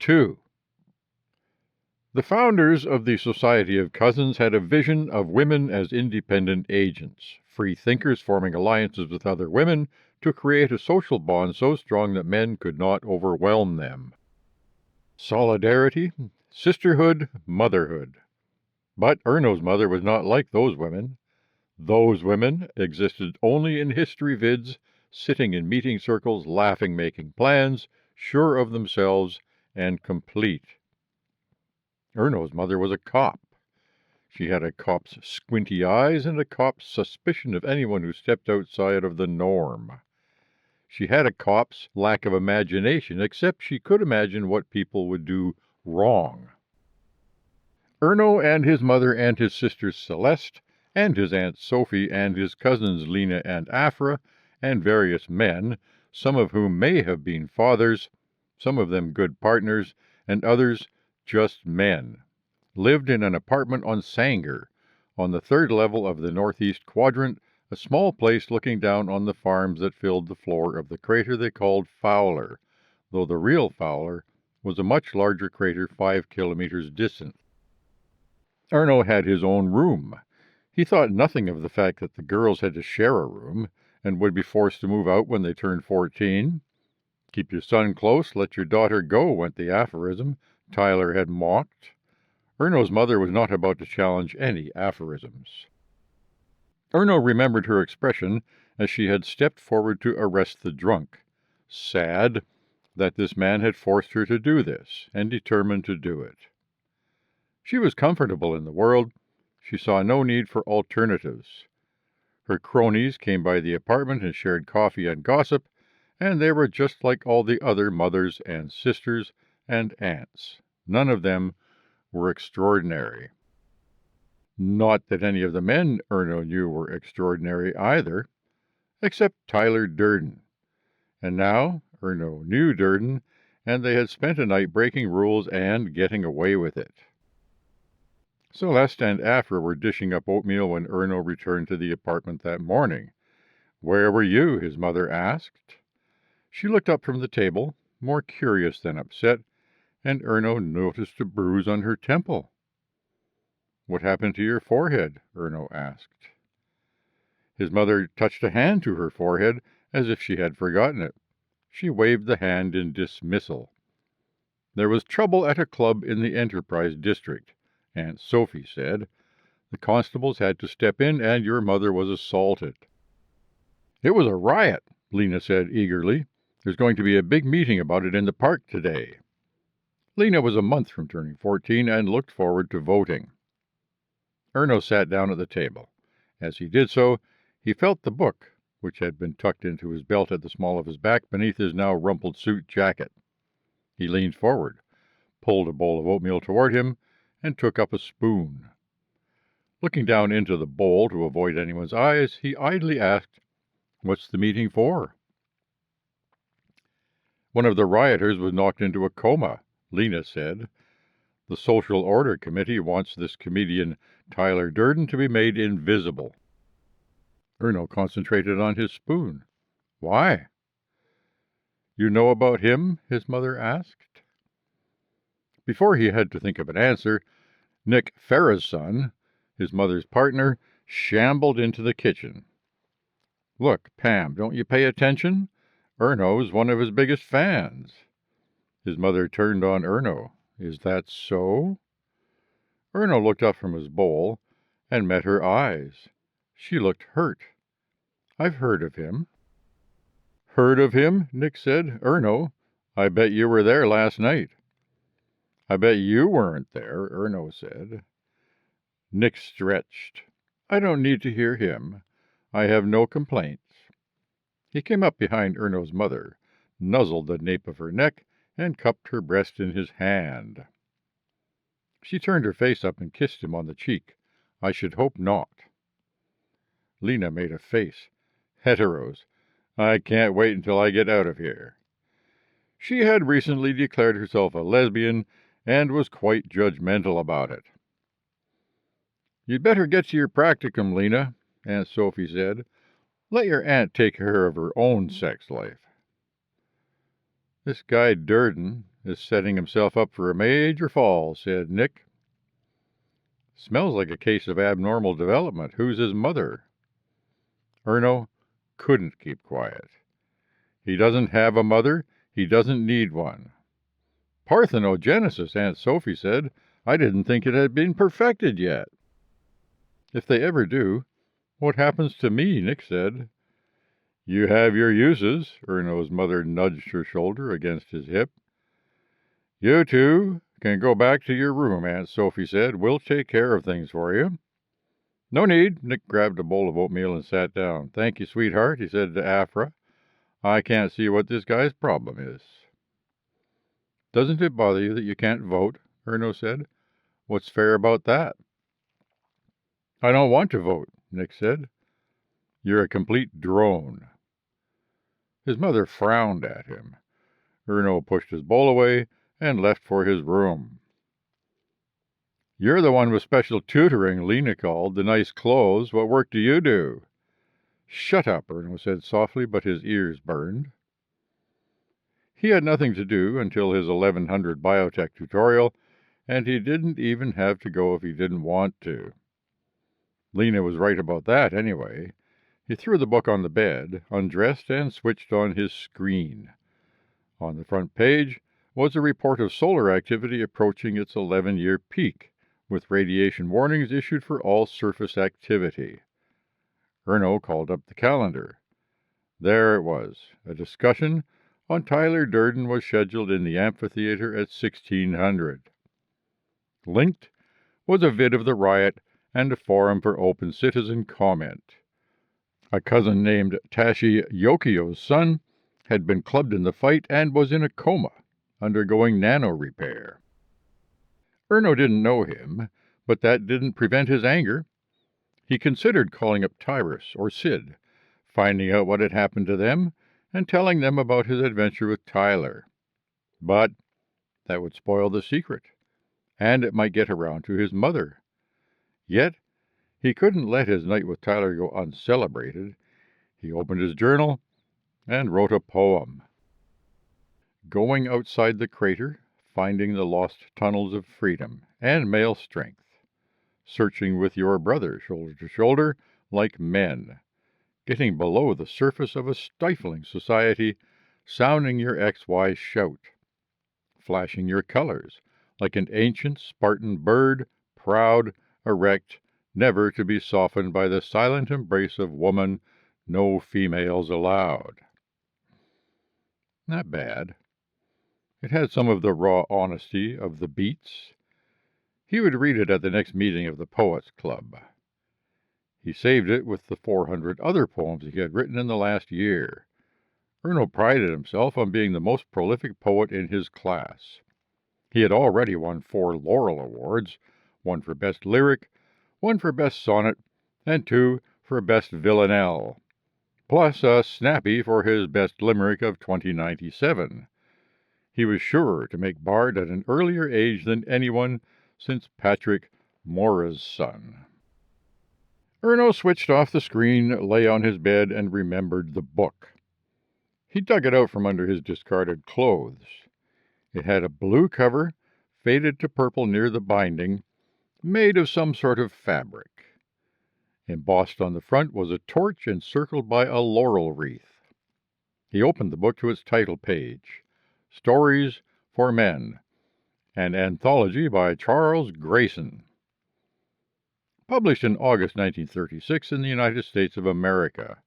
2. The founders of the Society of Cousins had a vision of women as independent agents, free thinkers forming alliances with other women to create a social bond so strong that men could not overwhelm them. Solidarity, sisterhood, motherhood. But Erno's mother was not like those women. Those women existed only in history vids, sitting in meeting circles, laughing, making plans, sure of themselves, and complete. Erno's mother was a cop. She had a cop's squinty eyes and a cop's suspicion of anyone who stepped outside of the norm. She had a cop's lack of imagination, except she could imagine what people would do wrong. Erno and his mother and his sister Celeste and his Aunt Sophie and his cousins Lena and Afra and various men, some of whom may have been fathers, some of them good partners, and others just men, lived in an apartment on Sanger, on the 3rd level of the northeast quadrant, a small place looking down on the farms that filled the floor of the crater they called Fowler, though the real Fowler was a much larger crater 5 kilometers distant. Erno had his own room. He thought nothing of the fact that the girls had to share a room and would be forced to move out when they turned 14. Keep your son close, let your daughter go, went the aphorism Tyler had mocked. Erno's mother was not about to challenge any aphorisms. Erno remembered her expression as she had stepped forward to arrest the drunk, sad that this man had forced her to do this, and determined to do it. She was comfortable in the world. She saw no need for alternatives. Her cronies came by the apartment and shared coffee and gossip, and they were just like all the other mothers and sisters and aunts. None of them were extraordinary. Not that any of the men Erno knew were extraordinary either, except Tyler Durden. And now Erno knew Durden, and they had spent a night breaking rules and getting away with it. Celeste and Afra were dishing up oatmeal when Erno returned to the apartment that morning. "Where were you?" his mother asked. She looked up from the table, more curious than upset, and Erno noticed a bruise on her temple. "What happened to your forehead?" Erno asked. His mother touched a hand to her forehead as if she had forgotten it. She waved the hand in dismissal. "There was trouble at a club in the Enterprise District," Aunt Sophie said. "The constables had to step in, and your mother was assaulted." "It was a riot," Lena said eagerly. "There's going to be a big meeting about it in the park today." Lena was a month from turning 14 and looked forward to voting. Erno sat down at the table. As he did so, he felt the book, which had been tucked into his belt at the small of his back beneath his now rumpled suit jacket. He leaned forward, pulled a bowl of oatmeal toward him, and took up a spoon. Looking down into the bowl to avoid anyone's eyes, he idly asked, "What's the meeting for?" "One of the rioters was knocked into a coma," Lena said. "The Social Order Committee wants this comedian Tyler Durden to be made invisible." Erno concentrated on his spoon. "Why?" "You know about him?" his mother asked. Before he had to think of an answer, Nick Farrah's son, his mother's partner, shambled into the kitchen. "Look, Pam, don't you pay attention? Erno's one of his biggest fans." His mother turned on Erno. "Is that so?" Erno looked up from his bowl and met her eyes. She looked hurt. "I've heard of him." "Heard of him?" Nick said. "Erno, I bet you were there last night." "I bet you weren't there," Erno said. Nick stretched. "I don't need to hear him. I have no complaints." He came up behind Erno's mother, nuzzled the nape of her neck, and cupped her breast in his hand. She turned her face up and kissed him on the cheek. "I should hope not." Lena made a face. "Heteros. I can't wait until I get out of here." She had recently declared herself a lesbian and was quite judgmental about it. "You'd better get to your practicum, Lena," Aunt Sophie said. "Let your aunt take care of her own sex life." "This guy Durden," is setting himself up for a major fall," said Nick. "Smells like a case of abnormal development. Who's his mother?" Erno couldn't keep quiet. "He doesn't have a mother. He doesn't need one." "Parthenogenesis," Aunt Sophie said. "I didn't think it had been perfected yet." "If they ever do, what happens to me?" Nick said. "You have your uses." Erno's mother nudged her shoulder against his hip. "You two can go back to your room," Aunt Sophie said. "We'll take care of things for you." "No need." Nick grabbed a bowl of oatmeal and sat down. "Thank you, sweetheart," he said to Afra. "I can't see what this guy's problem is." "Doesn't it bother you that you can't vote?" Erno said. "What's fair about that?" "I don't want to vote," Nick said. "You're a complete drone." His mother frowned at him. Erno pushed his bowl away and left for his room. "You're the one with special tutoring," Lena called. "The nice clothes. What work do you do?" "Shut up," Erno said softly, but his ears burned. He had nothing to do until his 1100 biotech tutorial, and he didn't even have to go if he didn't want to. Lena was right about that, anyway. He threw the book on the bed, undressed, and switched on his screen. On the front page was a report of solar activity approaching its 11-year peak, with radiation warnings issued for all surface activity. Erno called up the calendar. There it was. A discussion on Tyler Durden was scheduled in the amphitheater at 1600. Linked was a vid of the riot and a forum for open citizen comment. A cousin named Tashi Yokio's son had been clubbed in the fight and was in a coma, undergoing nano repair. Erno didn't know him, but that didn't prevent his anger. He considered calling up Tyrus or Sid, finding out what had happened to them, and telling them about his adventure with Tyler. But that would spoil the secret, and it might get around to his mother. Yet he couldn't let his night with Tyler go uncelebrated. He opened his journal and wrote a poem. Going outside the crater, finding the lost tunnels of freedom and male strength. Searching with your brother, shoulder to shoulder, like men. Getting below the surface of a stifling society, sounding your XY shout. Flashing your colors, like an ancient Spartan bird, proud, erect, never to be softened by the silent embrace of woman, no females allowed. Not bad. It had some of the raw honesty of the beats. He would read it at the next meeting of the Poets Club. He saved it with the 400 other poems he had written in the last year. Erno prided himself on being the most prolific poet in his class. He had already won 4 Laurel Awards, 1 for Best Lyric, 1 for Best Sonnet, and 2 for Best Villanelle, plus a Snappy for his Best Limerick of 2097. He was sure to make Bard at an earlier age than anyone since Patrick Mora's son. Erno switched off the screen, lay on his bed, and remembered the book. He dug it out from under his discarded clothes. It had a blue cover, faded to purple near the binding, made of some sort of fabric. Embossed on the front was a torch encircled by a laurel wreath. He opened the book to its title page, Stories for Men, an anthology by Charles Grayson. Published in August 1936 in the United States of America.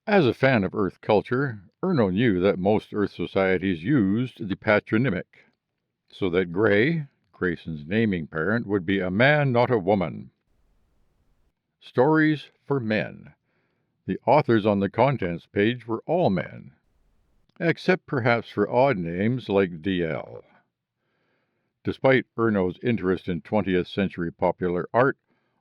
As a fan of Earth culture, Erno knew that most Earth societies used the patronymic, so that Gray, Grayson's naming parent, would be a man, not a woman. Stories for Men. The authors on the contents page were all men, except perhaps for odd names like D.L. Despite Erno's interest in 20th century popular art,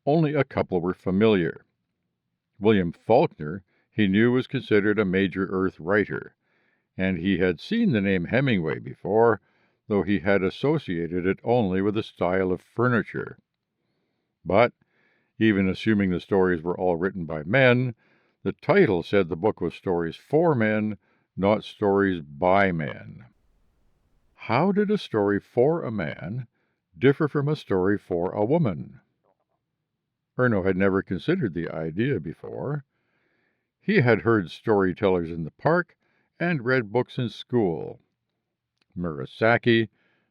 only a couple were familiar. William Faulkner, he knew, was considered a major Earth writer, and he had seen the name Hemingway before, though he had associated it only with a style of furniture. But, even assuming the stories were all written by men, the title said the book was stories for men, not stories by men. How did a story for a man differ from a story for a woman? Erno had never considered the idea before. He had heard storytellers in the park and read books in school. Murasaki,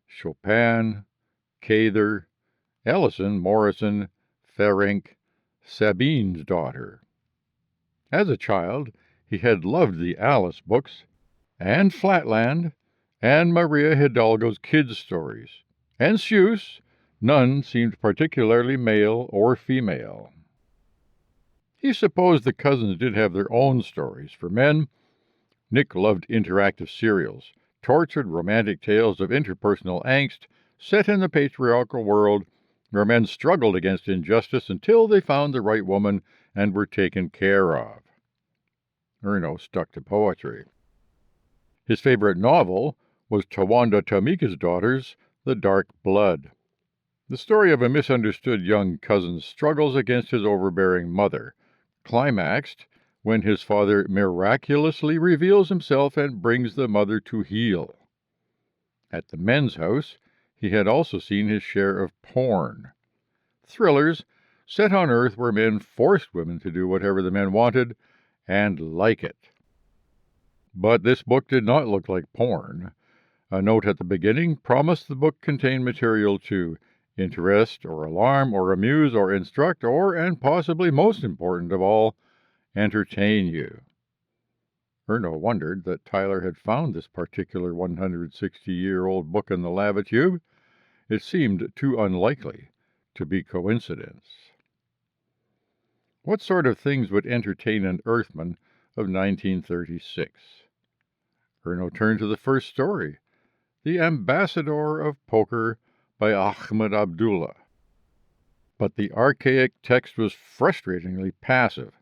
Chopin, Cather, Ellison, Morrison, Ferenc, Sabine's daughter. As a child, he had loved the Alice books, and Flatland, and Maria Hidalgo's kids' stories. And Seuss, none seemed particularly male or female. He supposed the cousins did have their own stories for men. Nick loved interactive serials, tortured romantic tales of interpersonal angst set in the patriarchal world where men struggled against injustice until they found the right woman and were taken care of. Erno stuck to poetry. His favorite novel was Tawanda Tamika's Daughters' The Dark Blood, the story of a misunderstood young cousin's struggles against his overbearing mother, climaxed when his father miraculously reveals himself and brings the mother to heel. At the men's house, he had also seen his share of porn. Thrillers set on Earth where men forced women to do whatever the men wanted, and like it. But this book did not look like porn. A note at the beginning promised the book contained material to interest or alarm or amuse or instruct or, and possibly most important of all, entertain you. Erno wondered that Tyler had found this particular 160-year-old book in the lavatory. It seemed too unlikely to be coincidence. What sort of things would entertain an Earthman of 1936? Erno turned to the first story, The Ambassador of Poker by Ahmed Abdullah. But the archaic text was frustratingly passive,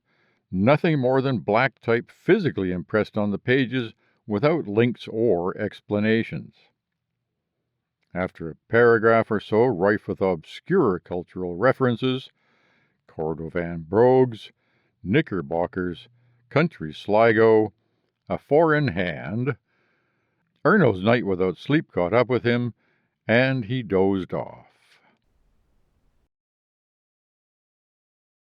nothing more than black type physically impressed on the pages without links or explanations. After a paragraph or so rife with obscure cultural references, Cordovan brogues, knickerbockers, country Sligo, a four-in hand, Erno's night without sleep caught up with him, and he dozed off.